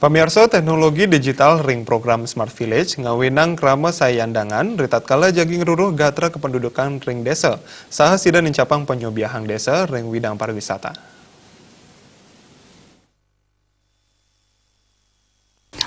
Pamirsa teknologi digital ring program Smart Village ngawinang krama sayandangan ritatkala jaging ruruh gatra kependudukan ring desa. Saha sida nincapang penyobiahang desa ring widang pariwisata.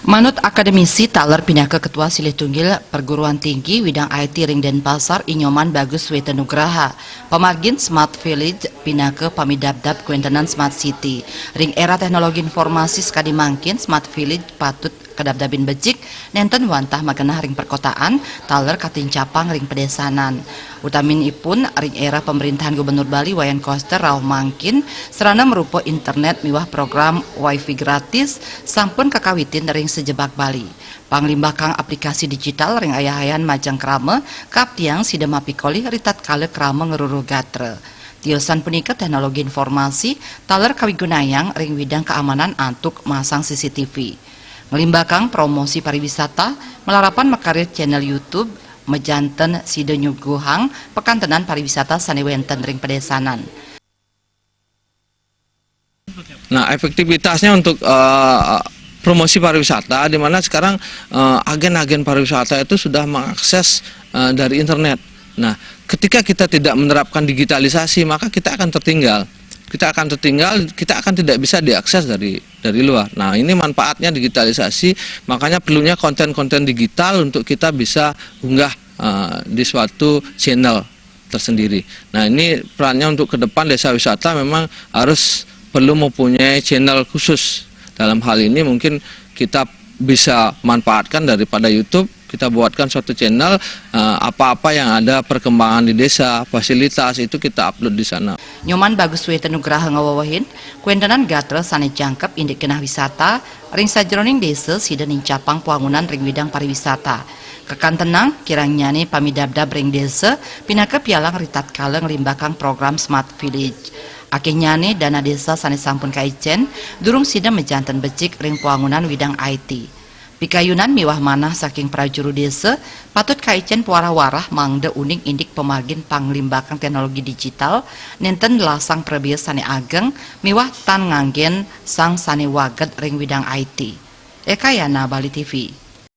Manut akademisi Taler pindah ke Ketua Silih Tunggil Perguruan Tinggi Widang IT Ring Denpasar Inyoman Bagus Wetenugraha. Pamargin Smart Village pindah ke Pamidabdab Kuentenan Smart City. Ring era teknologi informasi sekadi mangkin Smart Village patut kedabdabin becik nenten wantah magenah ring perkotaan Taler katincapang ring pedesanan. Utamin ipun ring era pemerintahan Gubernur Bali Wayan Koster rauh mangkin serana merupa internet miwah program wifi gratis sampun kakawitin ring sejebak Bali. Panglimbakang aplikasi digital ring ayahayan majang krama kap tiang sidema pikoli ritat kale krama ngeruruh gatre. Tiosan punika teknologi informasi Taler kawigunayang ring widang keamanan antuk masang CCTV. Ngelimbakang promosi pariwisata melarapan makarir channel YouTube mejanten side nyuguhang pekantenan pariwisata saniwenten ring pedesanan. Nah, efektivitasnya untuk promosi pariwisata di mana sekarang agen-agen pariwisata itu sudah mengakses dari internet. Nah, ketika kita tidak menerapkan digitalisasi, maka kita akan tertinggal. Kita akan tidak bisa diakses dari luar. Nah, ini manfaatnya digitalisasi, makanya perlunya konten-konten digital untuk kita bisa unggah di suatu channel tersendiri. Nah, ini perannya untuk ke depan desa wisata memang harus perlu mempunyai channel khusus. Dalam hal ini mungkin kita bisa manfaatkan daripada YouTube, kita buatkan suatu channel apa-apa yang ada perkembangan di desa, fasilitas itu kita upload di sana. Nyoman Bagus Wetenugraha ngawawahin, kuentenan gatra sane jangkep indik kenah wisata, ring sajroning desa sida nincapang puangunan ring widang pariwisata. Kekan tenang, kirangnya nih pamidabdab ring desa, pinaka pialang ritat kaleng limbakang program Smart Village. Akhirnya nih dana desa sane sampun kaicen, durung sida mejanten becik ring puangunan widang IT. Pikayunan miwah manah saking prajuru desa, patut kaicen puarah-warah mangde uning indik pemargin panglimbakang teknologi digital, nenten lasang prebias sane ageng, miwah tan nganggen sang sane waget ring widang IT. Ekayana Bali TV.